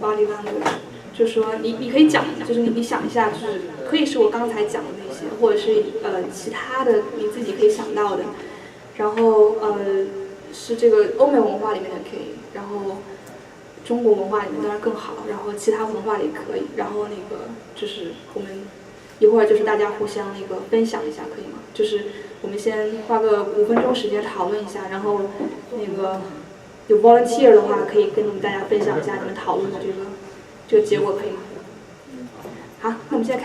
body language， 就是说你可以讲，就是你想一下，就是可以是我刚才讲的那些，或者是其他的你自己可以想到的，然后是这个欧美文化里面的可以，然后中国文化里面当然更好，然后其他文化里可以，然后那个就是我们一会儿就是大家互相那个分享一下，可以吗？就是我们先花个5分钟时间讨论一下，然后那个有 volunteer 的话，可以跟大家分享一下你们讨论的这个结果，可以吗？好，那我们现在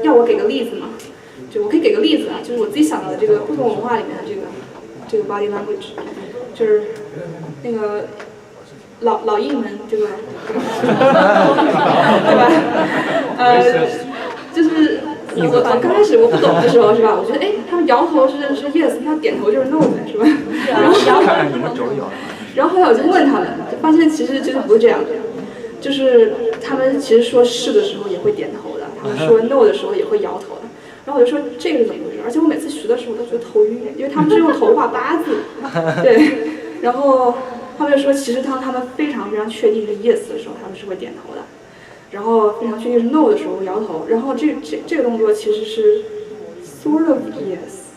要我给个例子吗？就我可以给个例子啊，就是我自己想到的这个不同文化里面的这个 body language， 就是那个老印们这个，对吧？就是我刚开始我不懂的时候是吧？我觉得他们摇头是 yes， 那点头就是 no 的是吧？然后后来我就问他们，就发现其实不是这样的，就是他们其实说是的时候也会点头的，他们说 no 的时候也会摇头的。然后我就说这个是怎么回事？而且我每次学的时候都觉得头晕，因为他们是用头画八字，对。然后他们就说，其实当他们非常非常确定是 yes 的时候，他们是会点头的。然后非常确定是 no 的时候摇头，然后这个动作其实是 sort of yes，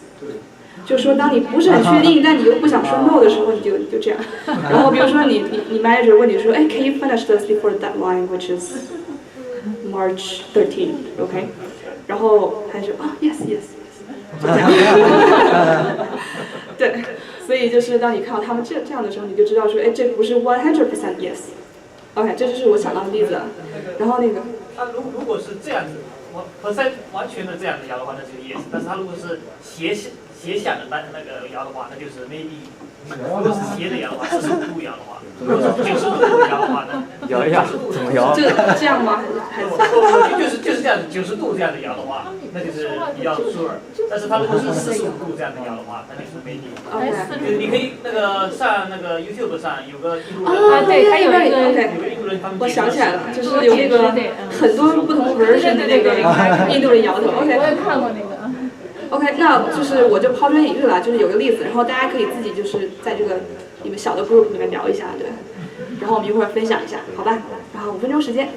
就是说当你不是很确定，但你又不想说 no 的时候，你就这样。然后比如说你 manager 问你说，can you finish this before the deadline which is March 13th， OK？ 然后他就说yes， 就这样。对，所以就是当你看到他们这样的时候，你就知道说，这不是100% yes。OK， 这就是我想到的例子。然后那个，如果是这样子，完全的这样子摇的话，那就是 yes。但是它如果是斜向的那个摇的话，那就是 maybe。如果是斜的摇的话，45度摇的话，如果是90度摇的话呢？摇一下，怎么摇？这样吗？还是？就是这样子，90度这样的摇的话，那就是比较 sure。但是它如果是45度这样的摇的话，那就是 maybe。就是你可以上那个 YouTube 上有个印度人。对，他有一个印度人，他们。我想起来了，就是有那个很多不同 version 的那个印度人摇头。OK。我也看过那个。OK， 那就是我就抛砖引玉了，就是有个例子，然后大家可以自己就是在这个你们小的 group 里面聊一下，对，然后我们一会儿分享一下，好吧？然后5分钟时间，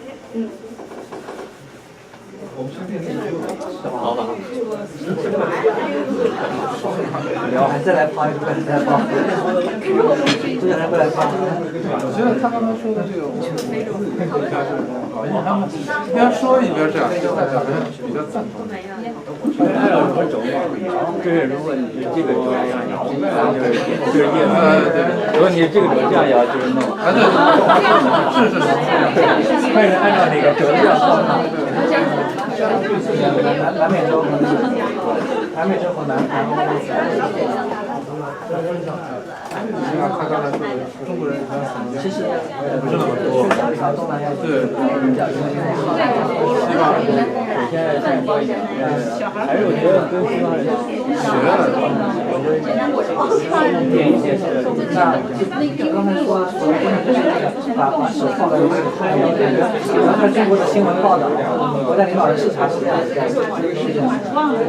好吧。然后还再来发一个，再发。再来过来发。我觉得他刚才说的这个，他们一边说一边这样，大家好像比较赞同。就是如果你是这个桌这样摇，就是叶子；如果你是这个桌这样摇，就是 no。是。但是按照那个折这样放。南美洲和南韩。他刚才说的中国人其实不是那么多，对，西方人现在是多一点，还是我觉得跟西方人点一些是。那刚才说把手放在一起看一眼，看中国的新闻报道，国家领导人视察是这样的事情，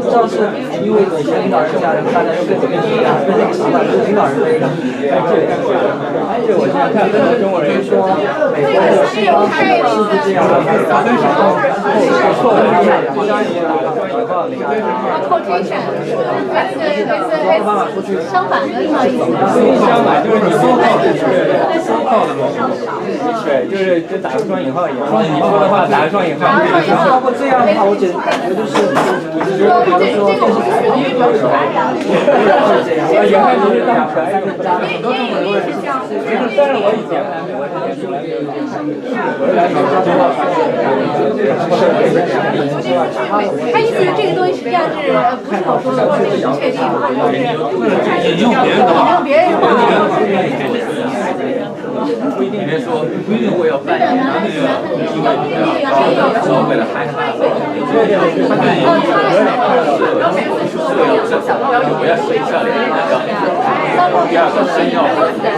不知道是因为以前领导人这样，大家就跟这边一样，跟这个习惯，跟领导人的一个。这我现在看很多中国人说，美国的西方是不是这样？错的是互相引导，妈妈出去相反的意思。相反就是你说靠的对，就是就打个双引号一样。你说的话打个双引号。包括这样的话，我感觉就是，比如说，也看你是当可爱用家，很多中国人都是这样。但是我以前来美国这边出来的，我是来美国之后，他意思是这个东西实际上是不是我说的，或者是确定，或者是引用别人的话，不一定别说，不一定我要扮演他那个机会比较高，为了害怕。我要写下来，第二个声要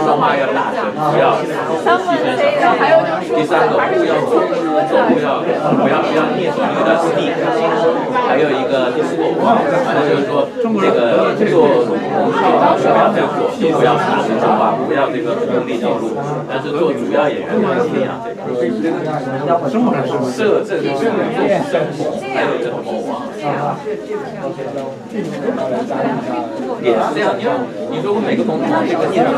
说话要大声，不要细声小气。第三个不要念所谓的 speak， 还有一个就是反正就是说这个做不要这个不要大声说话，不要这个用力走路，但是做主要演员的是这样，生活上是这里是生活，还有这个魔王。也是这样，你如果每个东西这个念头，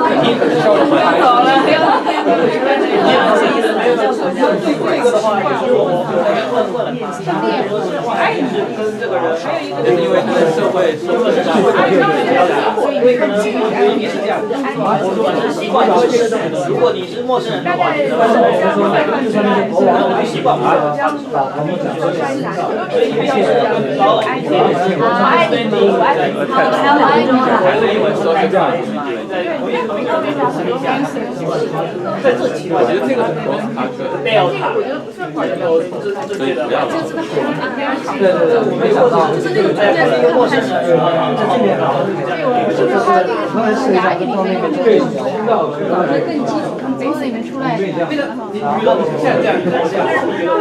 肯定很少人会。走了，这个的话，就是我问了他，跟这个人，就是因为他的社会是这样，因为可能你是这样，我是习惯就是，如果你是陌生人的话，你我就习惯不了。所以必须是老爱听，爱听你，还有2分钟了。还是因为说是这样，在这期我觉得这个很多他是没有他，我觉得不是好像我这觉得，对，我没想到就是那个在一个陌生人，就是他们试一下跟到那个对更基础，从杯子里面出来的。那个你比如说你现在这样，其实这样是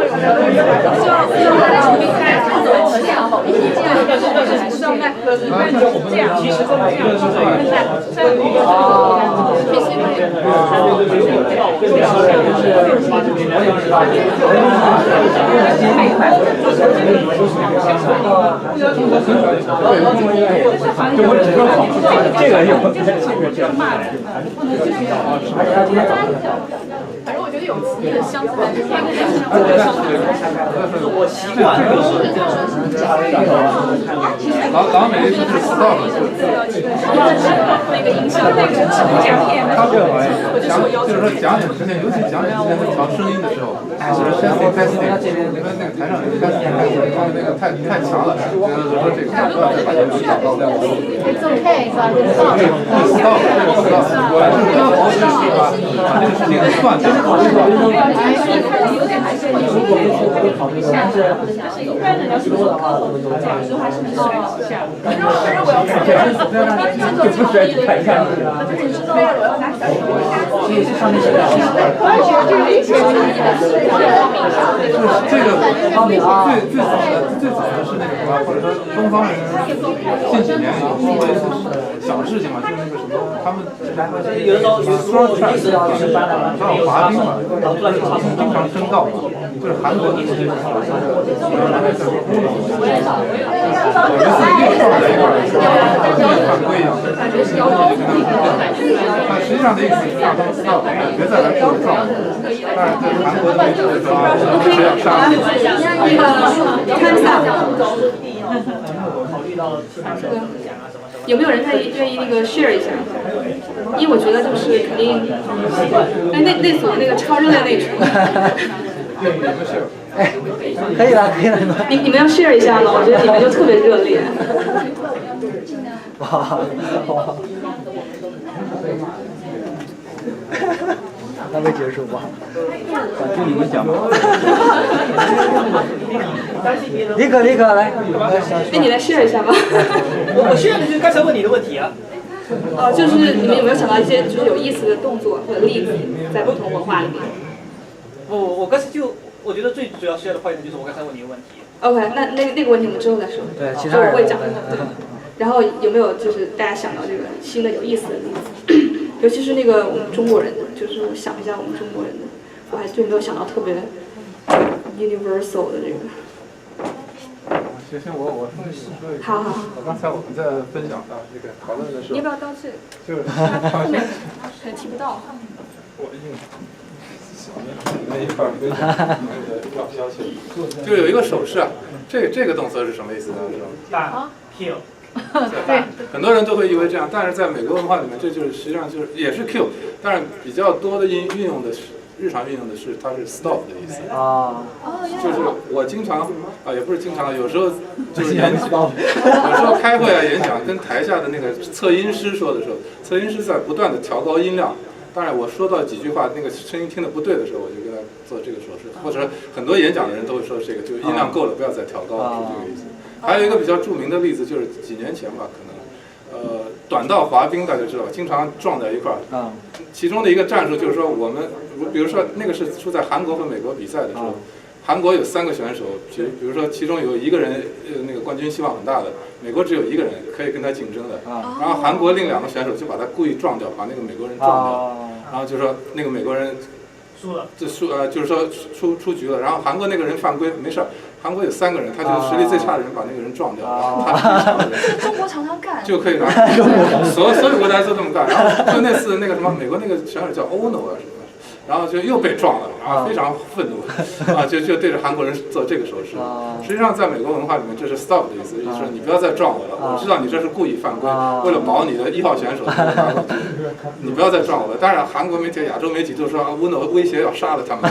这反正我觉得有词的香菜，我习惯就是老美是 stop 那个音效那个讲点，他就是说讲解之前，尤其讲解之前在调声音的时候，就是testing，因为那个台上有 testing，那个太强了，就是说这个不要再把这个调到在我。It's okay，是吧？这个放。stop，我是跟好就是把这个事情算进去。有点还是如果不是会考虑的，但是一般的要说的话，我就讲实话是很少一下。反正我要看这样，就不需要去看一下。所以是上面写的。这个方面最早的是那个什么，或者说东方人近几年有因为小事情嘛，就是那个什么，他们有的时候说出来是要滑冰嘛，经常争道嘛，就是韩国的那些有一次又撞在一块儿，像犯规一样，但实际上的意思是让他们知道别再来说撞，但是在韩国的那个说是要杀。有没有人愿意那个 share 一下？因为我觉得就是肯定，那组那个超热烈那一出。哎，可以了，可以了，你们要 share 一下吗？我觉得你们就特别热烈。哇。还没结束吧？就你们讲吧。立刻来。那你来 share 一下吧。我share的就是刚才问你的问题啊。就是你们有没有想到一些就是有意思的动作或者例子，在不同文化里面？我刚才我觉得最主要share的话题就是我刚才问你的问题。OK， 那个问题我们之后再说。对，其他人我会讲。然后有没有就是大家想到这个新的有意思的例子？尤其是那个我们中国人的，就是我想一下我们中国人的，我还就没有想到特别 universal 的这个。行，我说一说一好。我刚才我们在分享到这个讨论的时候，你要不要到这？就是后面可能提不到。我硬那一块非常要求，就有一个手势啊，这个动作是什么意思呢？打 kill。对，很多人都会以为这样，但是在美国文化里面，这就是实际上就是也是 Q， 但是比较多的运用的是日常运用的是它是 stop 的意思啊。就是我经常啊，也不是经常，有时候就是有时候开会啊演讲，跟台下的那个测音师说的时候，测音师在不断的调高音量。当然，我说到几句话，那个声音听得不对的时候，我就跟他做这个手势，或者很多演讲的人都会说这个，就音量够了，不要再调高了，是这个意思。还有一个比较著名的例子，就是几年前吧，可能，短道滑冰大家知道，经常撞在一块儿。其中的一个战术就是说，我们比如说那个是出在韩国和美国比赛的时候，韩国有3个选手，比如说其中有1个人，那个冠军希望很大的，美国只有1个人可以跟他竞争的。然后韩国另2个选手就把他故意撞掉，把那个美国人撞掉。然后就说那个美国人输了，就是说出局了，然后韩国那个人犯规没事儿，韩国有3个人，他就是实力最差的人把那个人撞掉，他非常的中国常常干，就可以拿，所有国家都这么干，然后就那次那个什么美国那个选手叫欧诺啊什么。然后就又被撞了，然后非常愤怒，就对着韩国人做这个手势。实际上，在美国文化里面，这是 stop 的意思，就是说你不要再撞我了，我知道你这是故意犯规，为了保你的1号选手，你不要再撞我了。当然，韩国媒体、亚洲媒体都说乌诺威胁要杀了他们。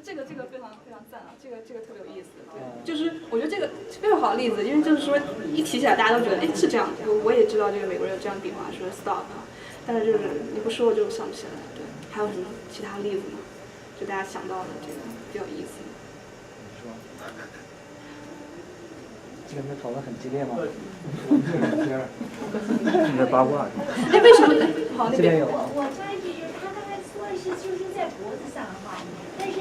这个非常非常赞啊，这个特别有意思。就是我觉得这个非常好的例子，因为就是说一提起来，大家都觉得哎是这样，我也知道这个美国人有这样比划说 stop 啊。但是就是你不说我就想不起来，对，还有什么其他例子吗？就大家想到的这个比较有意思。这个讨论很激烈吗？你在八卦。哎，为什么？好，那边有。我插一句，就是他刚才说的是就是在脖子上哈，但是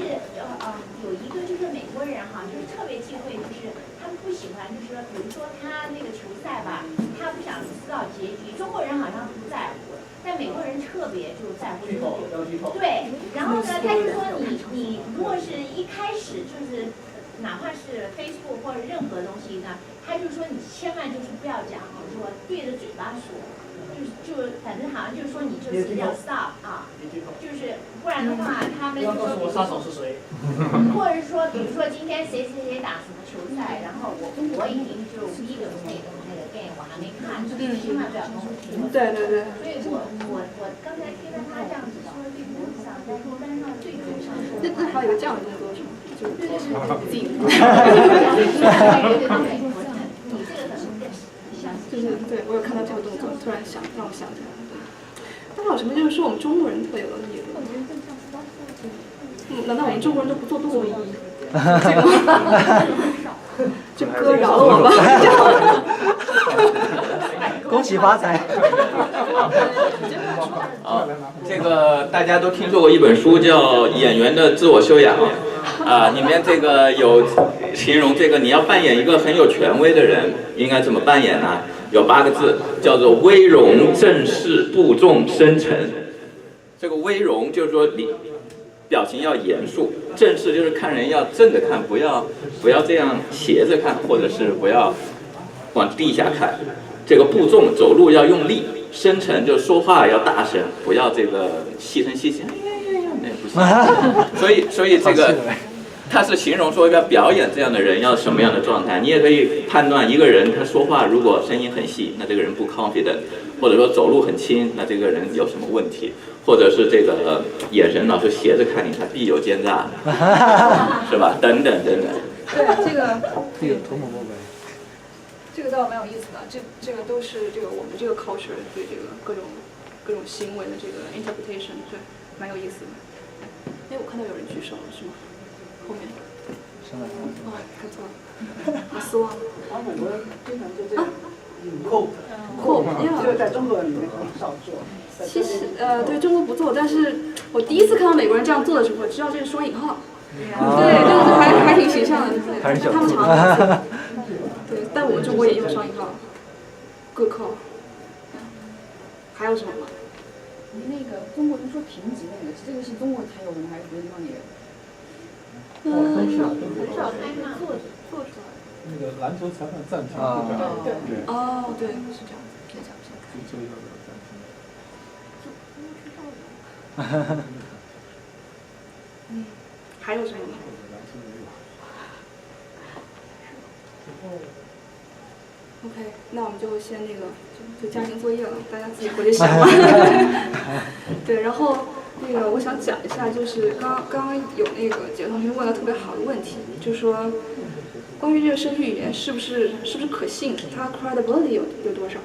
有一个就是美国人哈，就是特别忌讳，就是他们不喜欢，就是说，比如说他那个球赛吧，他不想知道结局，中国人好像不在乎。但美国人特别就在乎对，然后呢，他就说你如果是一开始就是哪怕是 Facebook 或者任何东西呢，他就说你千万就是不要讲，就是说对着嘴巴说，就反正好像就是说你就是要 stop 啊，就是不然的话他们就告诉我杀手是谁，或者是说比如说今天谁打什么球赛，然后我已经就第一个那个 game 我还没看，千万不要跟我听。对。所以我刚才听到他这样子说对脖子上，但是对头上说。那还有一个这样的动作是吗？就是自己。就是对我有看到这个动作，突然让我想起来了。但还有什么就是说我们中国人特有的议论？难道我们中国人都不做动作吗？就哥饶了我吧。恭喜发财！这个大家都听说过一本书叫《演员的自我修养》里面这个有形容这个你要扮演一个很有权威的人，应该怎么扮演呢？有8个字，叫做威容、正式、布重、深沉。这个威容就是说你表情要严肃，正式就是看人要正着看，不要这样斜着看，或者是不要往地下看。这个步重，走路要用力；深沉就说话要大声，不要这个细声细气，那不行。所以这个它是形容说一个表演这样的人要什么样的状态。你也可以判断一个人他说话如果声音很细，那这个人不 confident， 或者说走路很轻，那这个人有什么问题，或者是这个眼神老是斜着看你，他必有奸诈，是吧？等等。对，这个图谋不轨。这个倒蛮有意思的，这个都是这个我们这个 culture 对这个各种行为的这个 interpretation， 对，蛮有意思的。哎，我看到有人举手了，是吗？后面。哦，看错了，好失望。美国人经常就这样就在中国里面很少做。其实对中国不做，但是我第一次看到美国人这样做的时候，我知道这是双引号。对，就是还挺形象的，对，他们常对，但我们中国也用双引号，各扣。还有什么吗？那个中国人说评级那个，这个是中国才有的吗？还是别的地方也有？很少做出来。那个篮球裁判暂停。对。哦，对，是这样子，可以讲一下。足球要暂停。还有什么吗？OK， 那我们就先那个就家庭作业了，大家自己回去想吧。对，然后那个我想讲一下，就是刚刚有那个几个同学问了特别好的问题，就说关于这个声学语言是不是可信，它 credibility 有多少？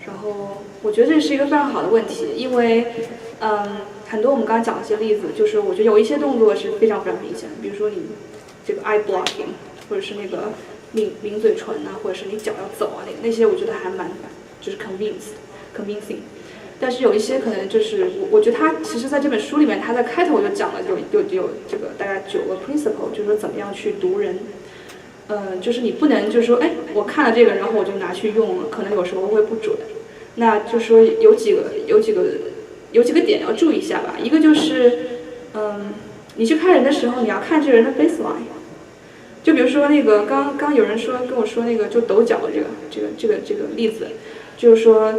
然后我觉得这是一个非常好的问题，因为很多我们刚刚讲的一些例子，就是我觉得有一些动作是非常非常明显的，比如说你这个 eye blocking， 或者是那个抿嘴唇啊，或者是你脚要走啊，那些我觉得还蛮就是 convincing。但是有一些可能就是我觉得他其实在这本书里面，他在开头就讲了有这个大概9个 principle， 就是说怎么样去读人。就是你不能就是说，哎，我看了这个，然后我就拿去用了，可能有时候会不准。那就说有几个点要注意一下吧。一个就是，你去看人的时候，你要看这个人的 baseline。就比如说那个刚有人跟我说那个就抖脚的这个例子，就是说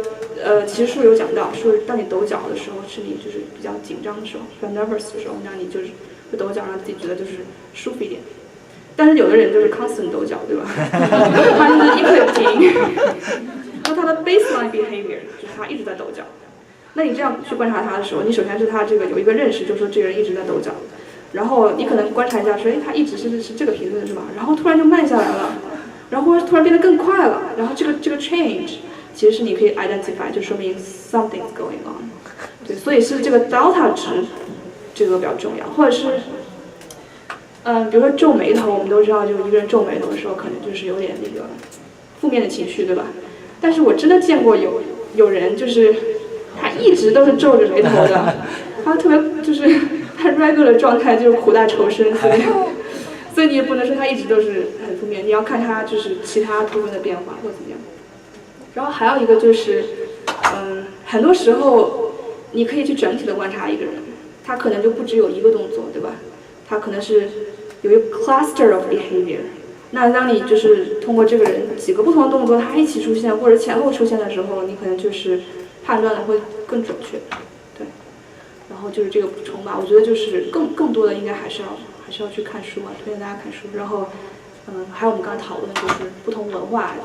其实书有讲到说，当你抖脚的时候，是你就是比较紧张的时候，比较 nervous 的时候，那你就是会抖脚，让自己觉得就是舒服一点。但是有的人就是 constant 抖脚，对吧？他就是一刻也不停。然后他的 baseline behavior 就是他一直在抖脚。那你这样去观察他的时候，你首先是他这个有一个认识，就是说这个人一直在抖脚。然后你可能观察一下说，他一直是这个频率是吧？然后突然就慢下来了，然后或者突然变得更快了，然后这个 change 其实是你可以 identify， 就说明 something's going on。对，所以是这个 delta 值，这个比较重要，或者是。比如说皱眉头，我们都知道，就一个人皱眉头的时候，可能就是有点那个负面的情绪，对吧？但是我真的见过有人，就是他一直都是皱着眉头的，他特别就是他 regular 状态就是苦大仇深，所以你也不能说他一直都是很负面，你要看他就是其他部分的变化或怎么样。然后还有一个就是，很多时候你可以去整体的观察一个人，他可能就不只有一个动作，对吧？他可能是有一个 cluster of behavior。那当你就是通过这个人几个不同的动作，他一起出现或者前后出现的时候，你可能就是判断的会更准确。对，然后就是这个补充吧。我觉得就是更多的应该还是要去看书啊，推荐大家看书。然后，还有我们刚才讨论的就是不同文化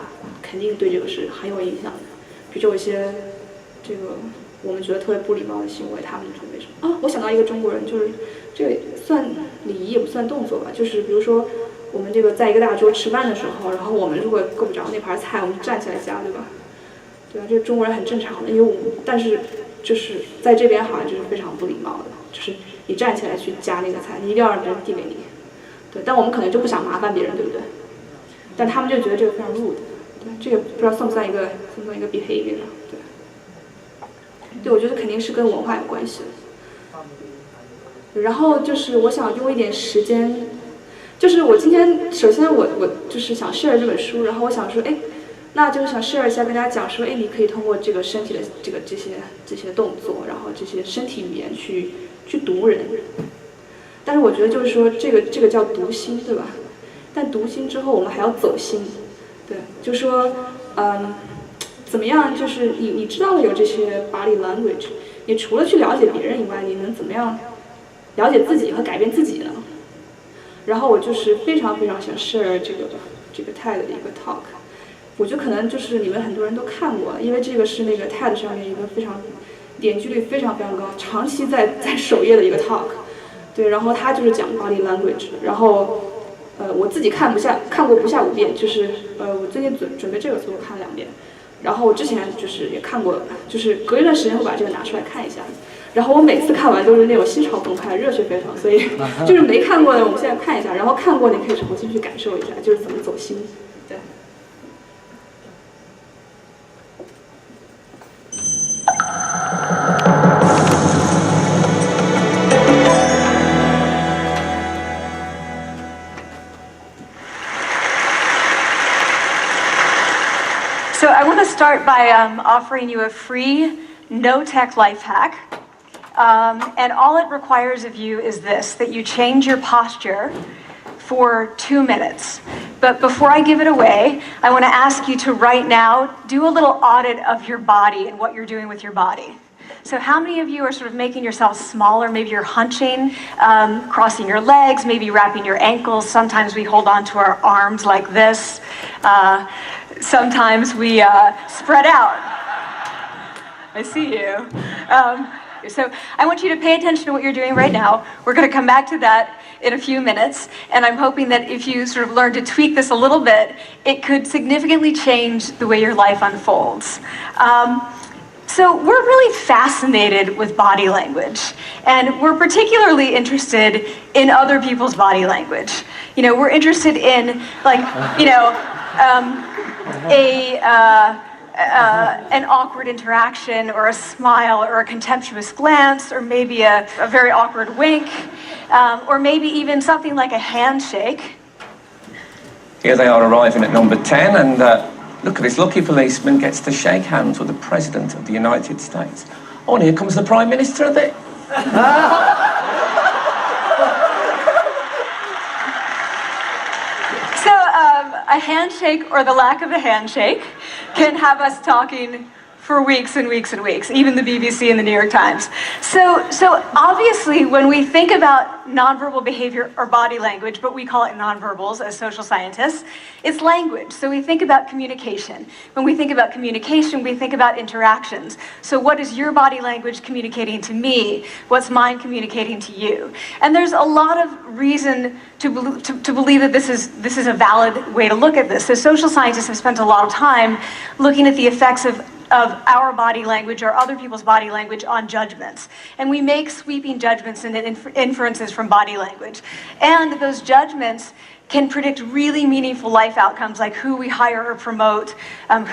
肯定对这个是很有影响的。比如有一些这个我们觉得特别不礼貌的行为，他们就为什么啊？我想到一个中国人，就是这个算礼仪也不算动作吧，就是比如说我们这个在一个大桌吃饭的时候，然后我们如果够不着那盘菜，我们站起来夹，对吧？对吧？这中国人很正常的，因为但是就是在这边好像就是非常不礼貌的，就是你站起来去夹那个菜，你一定要让别人递给你。对，但我们可能就不想麻烦别人，对不对？但他们就觉得这个非常 rude。对，这个不知道算不算一个 behavior 呢？对。对，我觉得肯定是跟文化有关系的。然后就是我想用一点时间，就是我今天首先我就是想 share 这本书，然后我想说，那就是想 share 一下，跟大家讲说，你可以通过这个身体的这些动作，然后这些身体语言去读人。但是我觉得就是说这个叫读心，对吧？但读心之后，我们还要走心，对，就说怎么样？就是你知道了有这些 body language， 你除了去了解别人以外，你能怎么样了解自己和改变自己呢？然后我就是非常非常想 share 这个 TED 的一个 talk， 我觉得可能就是你们很多人都看过，因为这个是那个 TED 上面一个非常点击率非常非常高，长期在首页的一个 talk， 对，然后他就是讲 body language， 然后我自己看过不下5遍，就是我最近准备这个，所以我看了2遍。然后我之前就是也看过，就是隔一段时间会把这个拿出来看一下。然后我每次看完都是那种心潮澎湃、热血沸腾，所以就是没看过的我们现在看一下，然后看过你可以重新去感受一下，就是怎么走心。对。So I want to start by offering you a free, no-tech life hack. And all it requires of you is this, that you change your posture for 2 minutes. But before I give it away, I want to ask you to right now do a little audit of your body and what you're doing with your body. So how many of you are sort of making yourselves smaller? Maybe you're hunching, crossing your legs, maybe wrapping your ankles. Sometimes we hold on to our arms like this. Sometimes we spread out. I see you. So I want you to pay attention to what you're doing right now. We're going to come back to that in a few minutes. And I'm hoping that if you sort of learn to tweak this a little bit, it could significantly change the way your life unfolds. So we're really fascinated with body language, and we're particularly interested in other people's body language. You know, we're interested in, like, you know, an awkward interaction, or a smile, or a contemptuous glance, or maybe a very awkward wink, or maybe even something like a handshake. Here they are arriving at number 10, and Look at this lucky policeman gets to shake hands with the President of the United States. Oh, and here comes the Prime Minister of it. So a handshake or the lack of a handshake can have us talking for weeks and weeks and weeks, even the BBC and the New York Times. So obviously when we think about nonverbal behavior or body language, but we call it nonverbals as social scientists, it's language. So we think about communication. When we think about communication, we think about interactions. So what is your body language communicating to me? What's mine communicating to you? And there's a lot of reason to believe that this is a valid way to look at this. So social scientists have spent a lot of time looking at the effects of our body language or other people's body language on judgments. And we make sweeping judgments and inferences from body language. And those judgments can predict really meaningful life outcomes like who we hire or promote,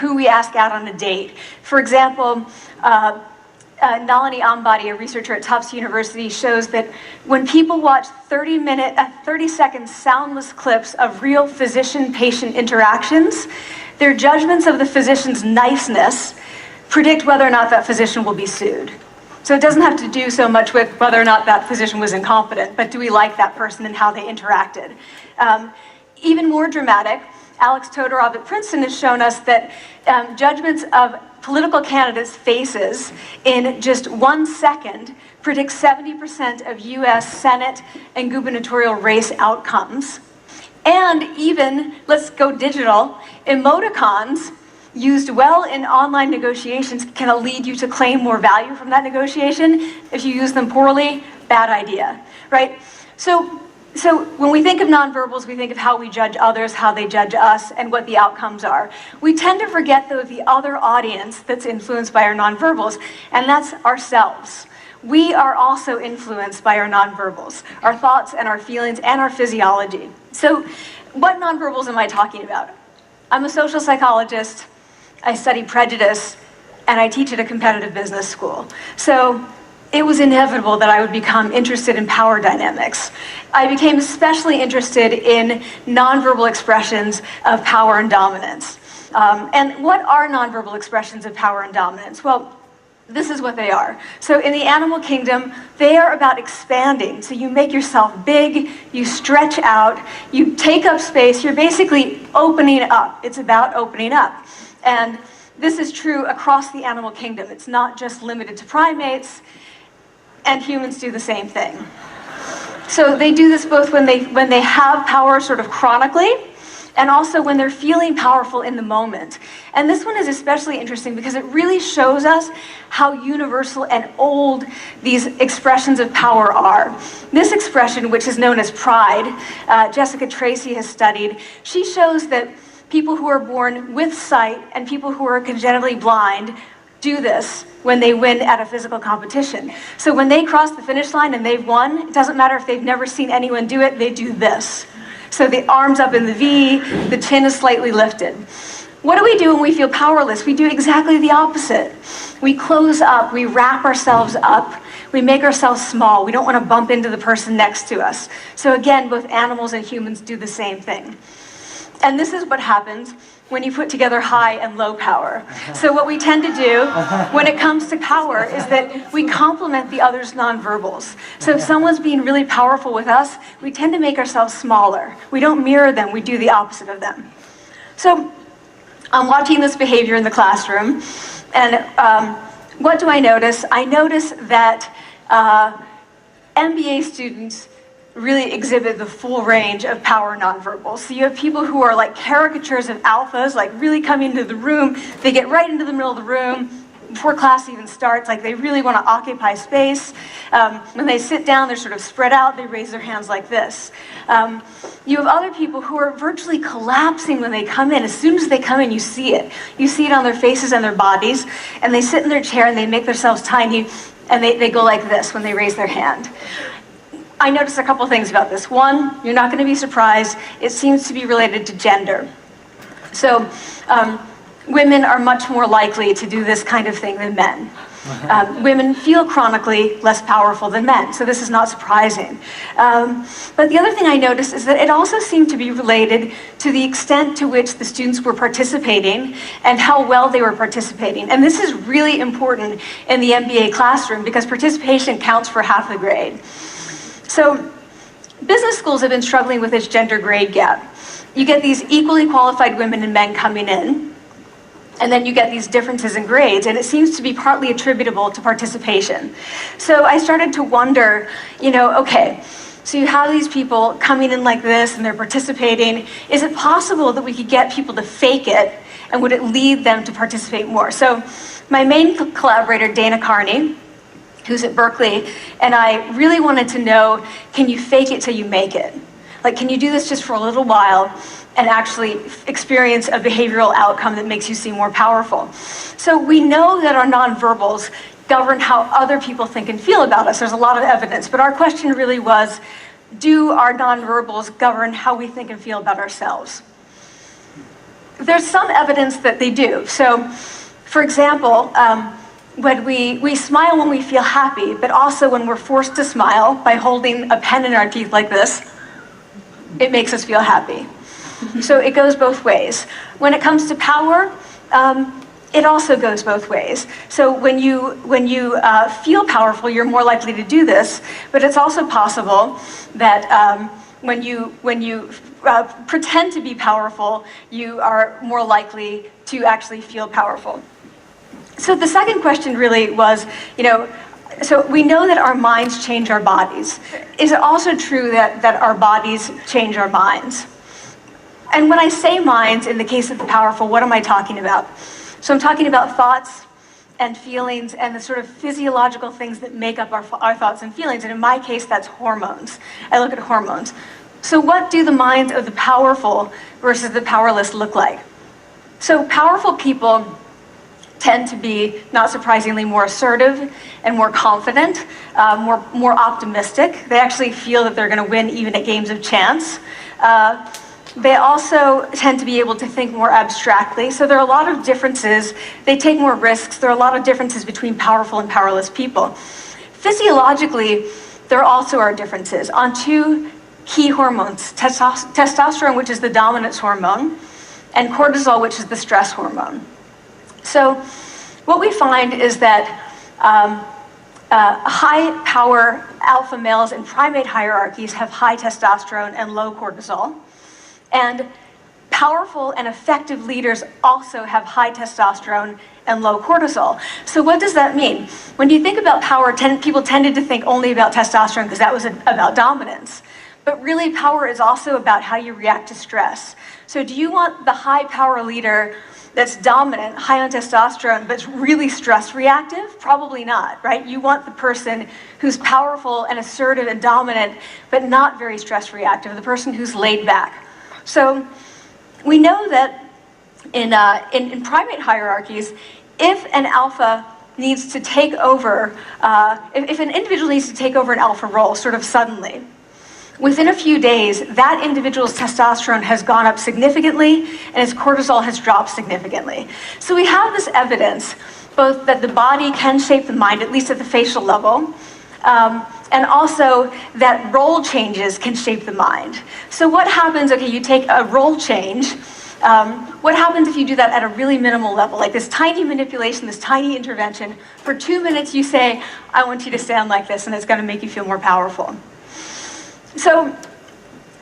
who we ask out on a date. For example, Nalini Ambady, a researcher at Tufts University, shows that when people watch 30-second soundless clips of real physician-patient interactions, their judgments of the physician's niceness predict whether or not that physician will be sued. So it doesn't have to do so much with whether or not that physician was incompetent, but do we like that person and how they interacted? Even more dramatic, Alex Todorov at Princeton has shown us that judgments of political candidates' faces in just 1 second predict 70% of US Senate and gubernatorial race outcomes. And even, let's go digital, emoticons used well in online negotiations can lead you to claim more value from that negotiation. If you use them poorly, bad idea, right? So when we think of nonverbals, we think of how we judge others, how they judge us, and what the outcomes are. We tend to forget, though, the other audience that's influenced by our nonverbals, and that's ourselves. We are also influenced by our nonverbals, our thoughts and our feelings and our physiology. So what nonverbals am I talking about? I'm a social psychologist, I study prejudice, and I teach at a competitive business school. So it was inevitable that I would become interested in power dynamics. I became especially interested in nonverbal expressions of power and dominance. And what are nonverbal expressions of power and dominance? Well, this is what they are. So in the animal kingdom, they are about expanding. So you make yourself big, you stretch out, you take up space, you're basically opening up. It's about opening up. And this is true across the animal kingdom. It's not just limited to primates, and humans do the same thing. So they do this both when they have power sort of chronically, and also when they're feeling powerful in the moment. And this one is especially interesting because it really shows us how universal and old these expressions of power are. This expression, which is known as pride, Jessica Tracy has studied, she shows that people who are born with sight and people who are congenitally blind do this when they win at a physical competition. So when they cross the finish line and they've won, it doesn't matter if they've never seen anyone do it, they do this. So the arms up in the V, the chin is slightly lifted. What do we do when we feel powerless? We do exactly the opposite. We close up, we wrap ourselves up, we make ourselves small. We don't want to bump into the person next to us. So again, both animals and humans do the same thing. And this is what happens when you put together high and low power. So what we tend to do when it comes to power is that we complement the other's nonverbals. So if someone's being really powerful with us, we tend to make ourselves smaller. We don't mirror them, we do the opposite of them. So I'm watching this behavior in the classroom, and what do I notice? I notice that MBA students really exhibit the full range of power nonverbals. So you have people who are like caricatures of alphas, like really come into the room, they get right into the middle of the room before class even starts, like they really want to occupy space. When they sit down, they're sort of spread out, they raise their hands like this. You have other people who are virtually collapsing when they come in. As soon as they come in, you see it. You see it on their faces and their bodies, and they sit in their chair and they make themselves tiny, and they go like this when they raise their hand. I noticed a couple things about this. One, you're not going to be surprised, it seems to be related to gender. So women are much more likely to do this kind of thing than men. Women feel chronically less powerful than men, so this is not surprising. But the other thing I noticed is that it also seemed to be related to the extent to which the students were participating and how well they were participating. And this is really important in the MBA classroom because participation counts for half the grade. So business schools have been struggling with this gender grade gap. You get these equally qualified women and men coming in, and then you get these differences in grades, and it seems to be partly attributable to participation. So I started to wonder, okay, so you have these people coming in like this and they're participating. Is it possible that we could get people to fake it, and would it lead them to participate more? So my main collaborator, Dana Carney, who's at Berkeley, and I really wanted to know, can you fake it till you make it? Like, can you do this just for a little while and actually experience a behavioral outcome that makes you seem more powerful? So we know that our nonverbals govern how other people think and feel about us. There's a lot of evidence, but our question really was, do our nonverbals govern how we think and feel about ourselves? There's some evidence that they do. So, for example, when we smile when we feel happy, but also when we're forced to smile by holding a pen in our teeth like this, it makes us feel happy. So it goes both ways. When it comes to power, it also goes both ways. So when you feel powerful, you're more likely to do this, but it's also possible that when you pretend to be powerful, you are more likely to actually feel powerful. So the second question really was, so we know that our minds change our bodies. Is it also true that our bodies change our minds? And when I say minds, in the case of the powerful, what am I talking about? So I'm talking about thoughts and feelings and the sort of physiological things that make up our thoughts and feelings. And in my case, that's hormones. I look at hormones. So what do the minds of the powerful versus the powerless look like? So powerful people tend to be, not surprisingly, more assertive and more confident, more optimistic. They actually feel that they're going to win even at games of chance. They also tend to be able to think more abstractly. So there are a lot of differences. They take more risks. There are a lot of differences between powerful and powerless people. Physiologically, there also are differences on two key hormones, testosterone, which is the dominance hormone, and cortisol, which is the stress hormone. So what we find is that high power alpha males in primate hierarchies have high testosterone and low cortisol. And powerful and effective leaders also have high testosterone and low cortisol. So what does that mean? When you think about power, people tended to think only about testosterone because that was about dominance. But really, power is also about how you react to stress. So do you want the high power leader that's dominant, high on testosterone, but really stress reactive? Probably not, right? You want the person who's powerful and assertive and dominant, but not very stress reactive, the person who's laid back. So we know that in primate hierarchies, if an alpha needs to take over, if an individual needs to take over an alpha role sort of suddenly, within a few days, that individual's testosterone has gone up significantly and his cortisol has dropped significantly. So we have this evidence, both that the body can shape the mind, at least at the facial level, and also that role changes can shape the mind. So what happens, okay, you take a role change, what happens if you do that at a really minimal level, like this tiny manipulation, this tiny intervention? For 2 minutes you say, I want you to stand like this, and it's going to make you feel more powerful. So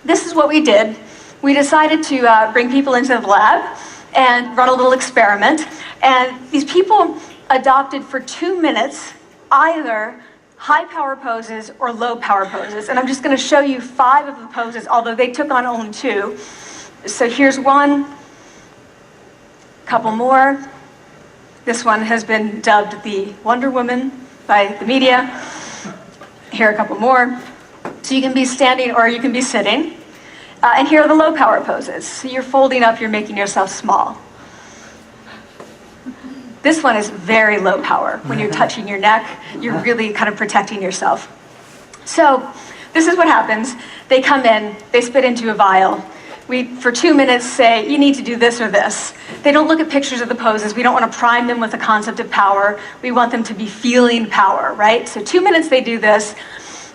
this is what we did. We decided to bring people into the lab and run a little experiment. And these people adopted for 2 minutes either high power poses or low power poses. And I'm just going to show you 5 of the poses, although they took on only 2. So here's one, couple more. This one has been dubbed the Wonder Woman by the media. Here are a couple more. So you can be standing or you can be sitting. And here are the low power poses. So you're folding up, you're making yourself small. This one is very low power. When you're touching your neck, you're really kind of protecting yourself. So this is what happens. They come in, they spit into a vial. We, for 2 minutes, say, you need to do this or this. They don't look at pictures of the poses. We don't want to prime them with the concept of power. We want them to be feeling power, right? So 2 minutes they do this.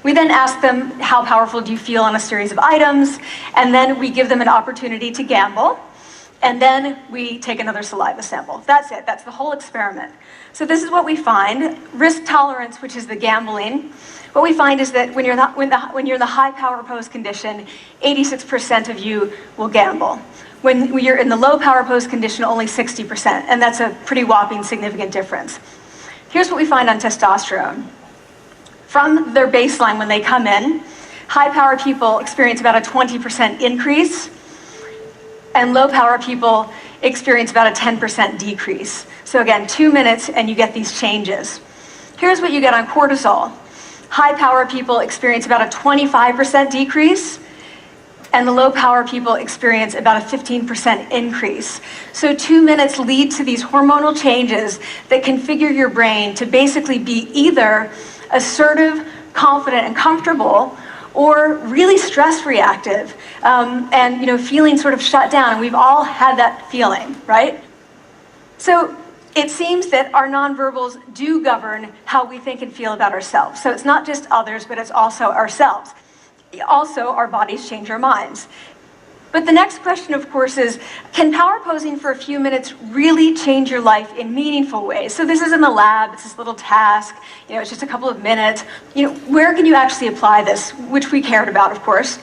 We then ask them, how powerful do you feel on a series of items? And then we give them an opportunity to gamble. And then we take another saliva sample. That's it. That's the whole experiment. So this is what we find. Risk tolerance, which is the gambling. What we find is that when you're in the high power pose condition, 86% of you will gamble. When you're in the low power pose condition, only 60%. And that's a pretty whopping significant difference. Here's what we find on testosterone. From their baseline when they come in, high power people experience about a 20% increase, and low power people experience about a 10% decrease. So again, 2 minutes and you get these changes. Here's what you get on cortisol. High power people experience about a 25% decrease, and the low power people experience about a 15% increase. So 2 minutes lead to these hormonal changes that configure your brain to basically be either assertive, confident, and comfortable, or really stress reactive, and feeling sort of shut down. And we've all had that feeling, right? So it seems that our nonverbals do govern how we think and feel about ourselves. So it's not just others, but it's also ourselves. Also, our bodies change our minds. But the next question, of course, is, can power posing for a few minutes really change your life in meaningful ways? So this is in the lab, it's this little task, it's just a couple of minutes. Where can you actually apply this, which we cared about, of course.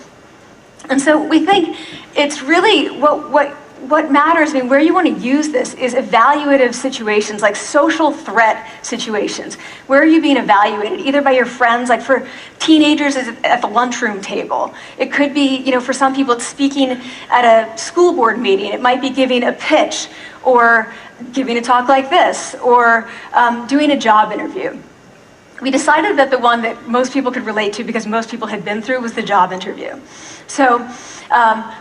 And so we think it's really what matters, where you want to use this is evaluative situations, like social threat situations. Where are you being evaluated? Either by your friends, like for teenagers at the lunchroom table. It could be, for some people it's speaking at a school board meeting. It might be giving a pitch, or giving a talk like this, or doing a job interview. We decided that the one that most people could relate to, because most people had been through, was the job interview. So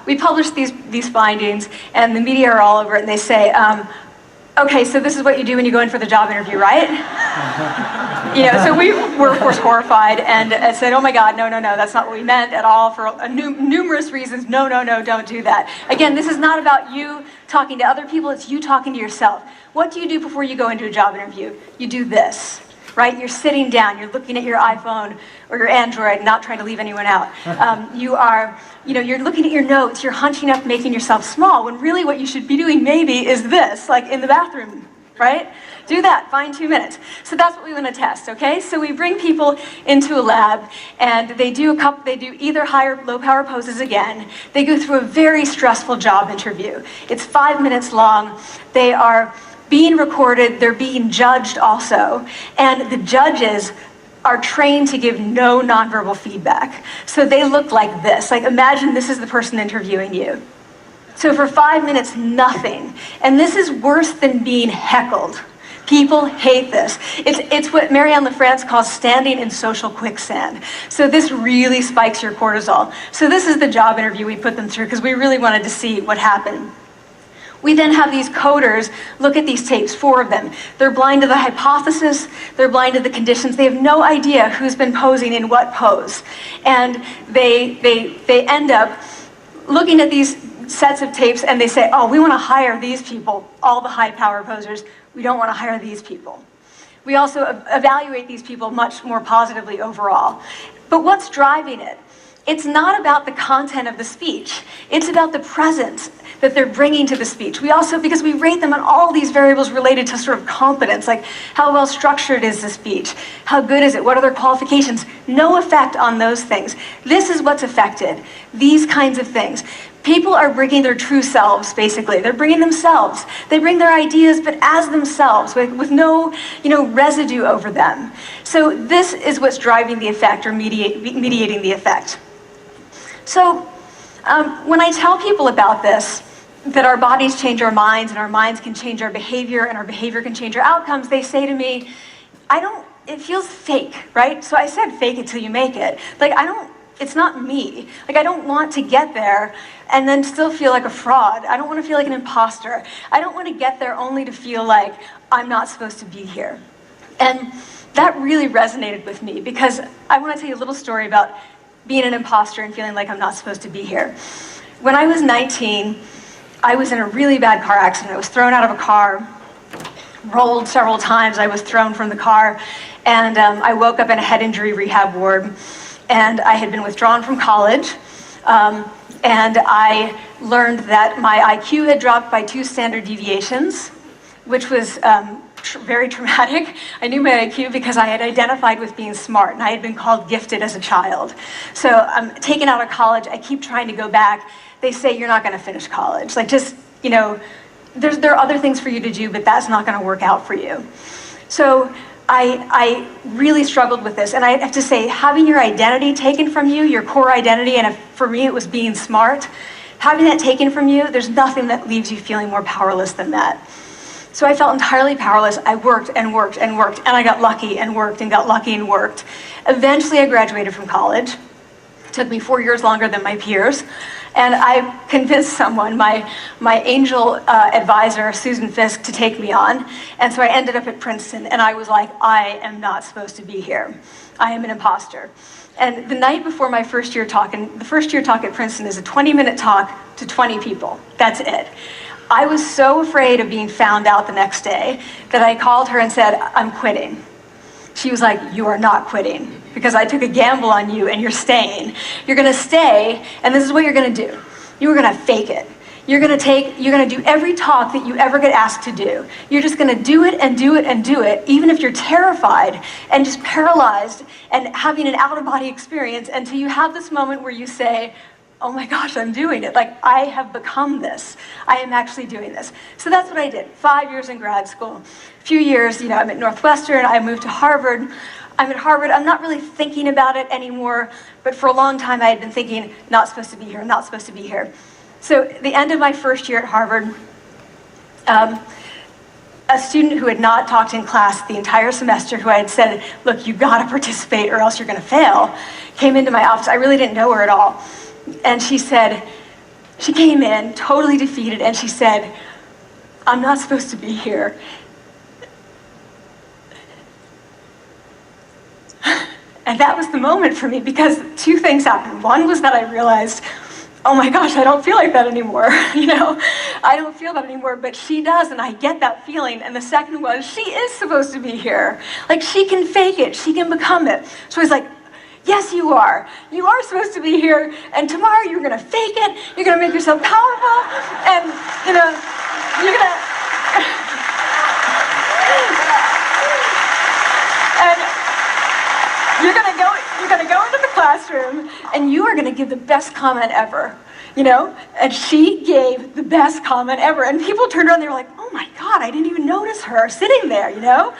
we published these findings, and the media are all over it, and they say, okay, so this is what you do when you go in for the job interview, right? So we were, of course, horrified, and said, oh my God, no, that's not what we meant at all, for numerous reasons. No, don't do that. Again, this is not about you talking to other people, it's you talking to yourself. What do you do before you go into a job interview? You do this. Right? You're sitting down, you're looking at your iPhone or your Android, not trying to leave anyone out. You're looking at your notes, you're hunching up, making yourself small, when really what you should be doing maybe is this, like in the bathroom, right? Do that, find 2 minutes. So that's what we want to test, okay? So we bring people into a lab, and they do either high or low power poses again. They go through a very stressful job interview. It's 5 minutes long. They are being recorded, they're being judged also, and the judges are trained to give no nonverbal feedback. So they look like this. Like, imagine this is the person interviewing you. So for 5 minutes, nothing. And this is worse than being heckled. People hate this. It's what Marianne LaFrance calls standing in social quicksand. So this really spikes your cortisol. So this is the job interview we put them through, because we really wanted to see what happened. We then have these coders look at these tapes, 4 of them. They're blind to the hypothesis, they're blind to the conditions. They have no idea who's been posing in what pose. And they end up looking at these sets of tapes, and they say, oh, we want to hire these people, all the high power posers. We don't want to hire these people. We also evaluate these people much more positively overall. But what's driving it? It's not about the content of the speech. It's about the presence that they're bringing to the speech. We also, because we rate them on all these variables related to sort of competence, like how well structured is the speech? How good is it? What are their qualifications? No effect on those things. This is what's affected. These kinds of things. People are bringing their true selves, basically. They're bringing themselves. They bring their ideas, but as themselves, with no, residue over them. So this is what's driving the effect, or mediating the effect. So when I tell people about this, that our bodies change our minds, and our minds can change our behavior, and our behavior can change our outcomes, they say to me, it feels fake, right? So I said, fake it till you make it. It's not me. I don't want to get there and then still feel like a fraud. I don't want to feel like an imposter. I don't want to get there only to feel like I'm not supposed to be here. And that really resonated with me, because I want to tell you a little story about being an imposter and feeling like I'm not supposed to be here. when I was 19, I was in a really bad car accident. I was thrown out of a car, rolled several times. I was thrown from the car, and I woke up in a head injury rehab ward, and I had been withdrawn from college, and I learned that my IQ had dropped by 2 standard deviations, which was very traumatic. I knew my IQ because I had identified with being smart, and I had been called gifted as a child. So I'm taken out of college. I keep trying to go back. They say, you're not going to finish college. Like, just, you know, there are other things for you to do, but that's not going to work out for you. So I really struggled with this. And I have to say, having your identity taken from you, your core identity, and for me it was being smart, having that taken from you, there's nothing that leaves you feeling more powerless than that. So I felt entirely powerless. I worked and worked and worked, and I got lucky and worked and got lucky and worked. Eventually I graduated from college. It took me 4 years longer than my peers. And I convinced someone, my angel advisor, Susan Fisk, to take me on. And so I ended up at Princeton, and I was like, I am not supposed to be here. I am an imposter. And the night before my first year talk, and the first year talk at Princeton is a 20-minute talk to 20 people. That's it. I was so afraid of being found out the next day that I called her and said, I'm quitting. She was like, you are not quitting, because I took a gamble on you and you're staying. You're gonna stay, and this is what you're gonna do. You're gonna fake it. You're gonna do every talk that you ever get asked to do. You're just gonna do it and do it and do it, even if you're terrified and just paralyzed and having an out-of-body experience, until you have this moment where you say, oh my gosh, I'm doing it. Like, I have become this. I am actually doing this. So that's what I did. 5 years in grad school. A few years, you know, I'm at Northwestern, I moved to Harvard. I'm at Harvard, I'm not really thinking about it anymore, but for a long time I had been thinking, not supposed to be here, not supposed to be here. So at the end of my first year at Harvard, a student who had not talked in class the entire semester, who I had said, look, you gotta participate or else you're gonna fail, came into my office. I really didn't know her at all. And she said, she came in totally defeated, and she said, I'm not supposed to be here. And that was the moment for me, because 2 things happened. One was that I realized, oh my gosh, I don't feel like that anymore. You know, I don't feel that anymore, but she does, and I get that feeling. And the second was, she is supposed to be here. Like, she can fake it, she can become it. So I was like, yes, you are. You are supposed to be here, and tomorrow you're gonna fake it, you're gonna make yourself powerful, and, you know, you're gonna... and you're gonna go into the classroom, and you are gonna give the best comment ever, you know? And she gave the best comment ever, and people turned around, they were like, oh my God, I didn't even notice her sitting there, you know?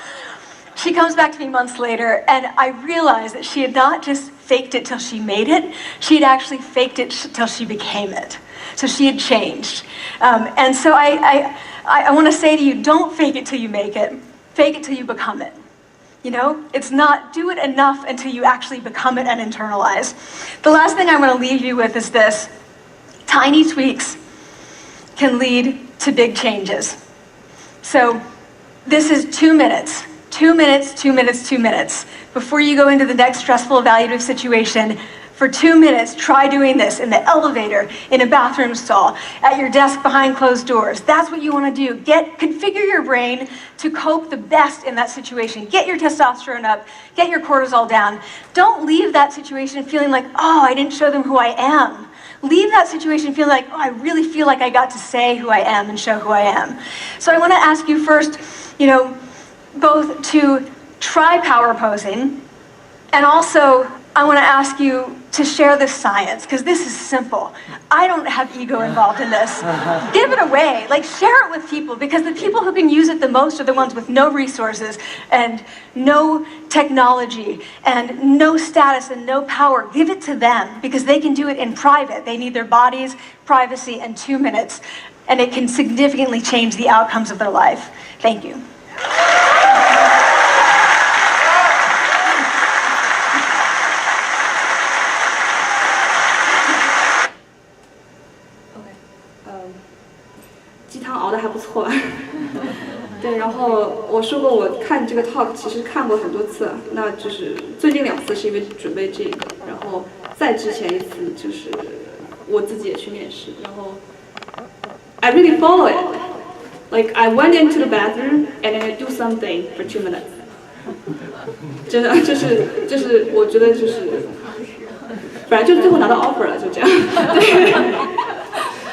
She comes back to me months later, and I realized that she had not just faked it till she made it, she had actually faked it till she became it. So she had changed. And so I want to say to you, don't fake it till you make it. Fake it till you become it. You know, it's not do it enough until you actually become it and internalize. The last thing I want to leave you with is this. Tiny tweaks can lead to big changes. So this is 2 minutes. 2 minutes, 2 minutes, 2 minutes. Before you go into the next stressful evaluative situation, for 2 minutes, try doing this in the elevator, in a bathroom stall, at your desk behind closed doors. That's what you want to do. Configure your brain to cope the best in that situation. Get your testosterone up, get your cortisol down. Don't leave that situation feeling like, oh, I didn't show them who I am. Leave that situation feeling like, oh, I really feel like I got to say who I am and show who I am. So I want to ask you first, you know, both to try power posing, and also I want to ask you to share this science, because this is simple. I don't have ego involved in this. Give it away, like share it with people, because the people who can use it the most are the ones with no resources and no technology and no status and no power. Give it to them, because they can do it in private. They need their bodies, privacy, and 2 minutes, and it can significantly change the outcomes of their life. Thank you.鸡汤熬得还不错吧？对，然后我说过我看这个 talk 其实看过很多次，那就是最近2次是因为准备这个，然后再之前一次就是我自己也去面试，然后 I really follow it. Like I went into the bathroom and then I do something for 2 minutes. 真的就是我觉得就是，反正就最后拿到 offer 了，就这样。对，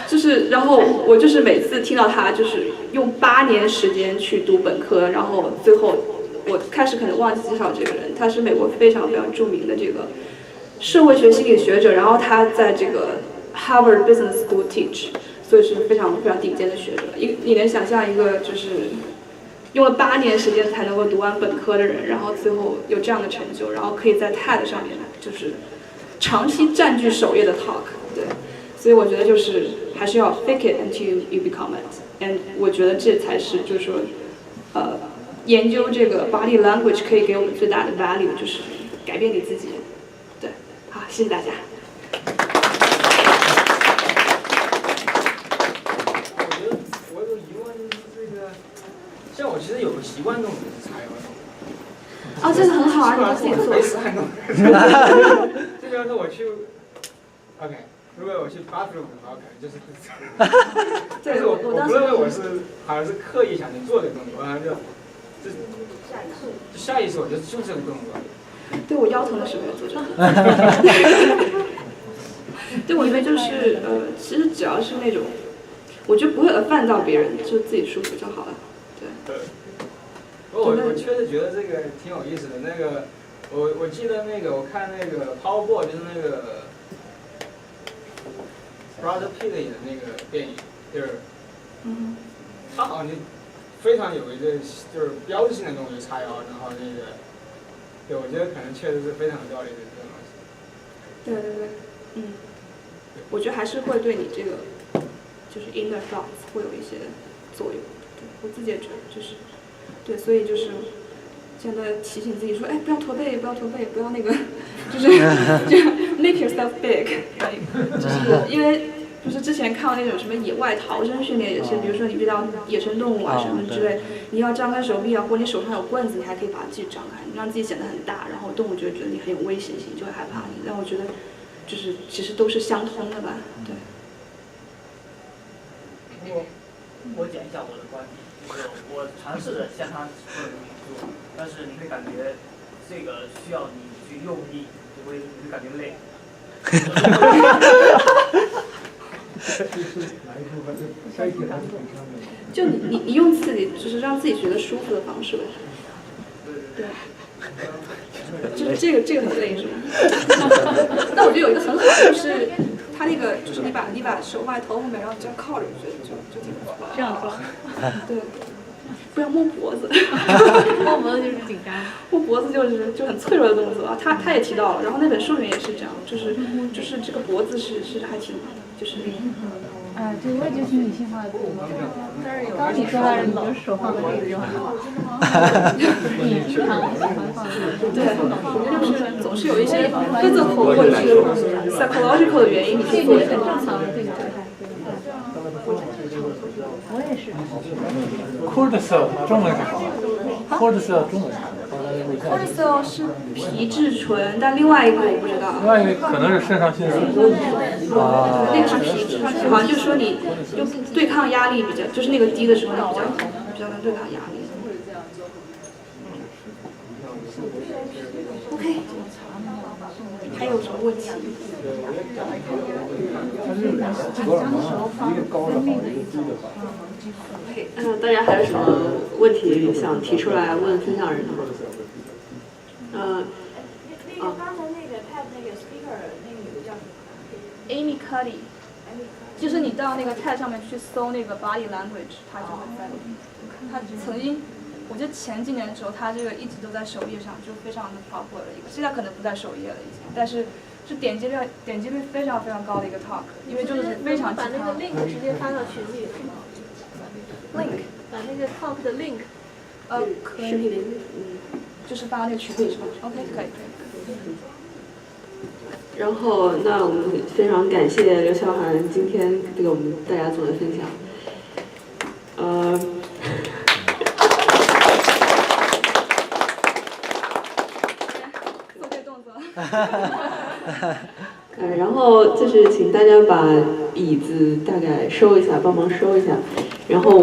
就是然后我就是每次听到他就是用8年时间去读本科，然后最后我开始可能忘记介绍这个人，他是美国非常非常著名的这个社会学心理学者，然后他在这个 Harvard Business School teach。所以是非常非常顶尖的学者，你能想象一个就是用了8年时间才能够读完本科的人，然后最后有这样的成就，然后可以在 TED 上面就是长期占据首页的 talk， 对，所以我觉得就是还是要 fake it until you become it，and 我觉得这才是就是说，研究这个 body language 可以给我们最大的 value， 就是改变你自己，对，好，谢谢大家。像我其实有个习惯动作是叉腰动作。哦，这个很好啊，你自己做。就比方说我去 ，OK， 如果我去 bathroom 的话，可能就是但是我不认为我是好像是刻意想去做这个动作，好像就下意识我就这个动作。对，我腰疼的时候要做这个。对，我以为就是其实只要是那种，我觉得不会犯到别人，就自己舒服就好了。对。我确实觉得这个挺有意思的。那个，我记得那个我看那个 Powerball 就是那个 Brad Pitt 演的那个电影，就是他好像就非常有一个就是标志性的动作叉腰，然后那个，对，我觉得可能确实是非常有道理的这个东西。对对对，我觉得还是会对你这个就是 inner thoughts 会有一些作用。对，我自己也觉得就是，对，所以就是现在提醒自己说，哎，不要驼背，不要驼背，不要那个，就是就 make yourself big， 就是因为就是之前看到那种什么野外逃生训练也是，比如说你遇到野生动物啊什么之类，你要张开手臂啊，或者你手上有棍子，你还可以把它继续张开，你让自己显得很大，然后动物就会觉得你很有威胁性，就会害怕你。但我觉得就是其实都是相通的吧，对。我讲一下我的观点，就是我尝试着像他说的去做，但是你会感觉这个需要你去用力，你会感觉累。就你用自己就是让自己觉得舒服的方式呗。对。就是这个很累是吗？但我觉得有一个很好的就是他那个就是你把手放在头后面，然后这样靠着，我觉得就挺不错。这样做。对。不要摸脖子。摸脖子就是紧张。摸脖子就很脆弱的动作啊，他也提到了，然后那本书里面也是这样，就是这个脖子是还挺就是。对，我也觉得挺女性化的动作。但是有刚刚你说的，你就手放在这里就很好。你平常喜欢放的。对，我觉得就是总是有一些 physical 或者是 psychological 的原因，你去做。这个很正常的，这个我也是。cortisol 中文是什么 ？cortisol 中文是什么 ？cortisol 是皮质醇，但另外一个我不知道。另外一个可能是肾上腺素。那个是皮质，好像就是说你就对抗压力比较，就是那个低的时候你比较能对抗压力。OK， 还有什么问题？大家还有什么问题想提出来问分享人的吗？刚才那个 TED 那个 speaker 那个女的叫什么 ？Amy Cuddy， 就是你到那个 TED 上面去搜那个 body language， 它就会在。他曾经，我觉得前几年的时候，他这个一直都在首页上，就非常的 popular 的一个，现在可能不在首页了已经，但是是点击率非常非常高的一个 talk， 因为就是非常。把那个 link 直接发到群里。link 把那个 talk 的 link， 可以，就是发到那个群里是吧 ？OK， 可以。然后，那我们非常感谢刘晓涵今天给我们大家做的分享。做这动作。然后就是请大家把椅子大概收一下，帮忙收一下，然后。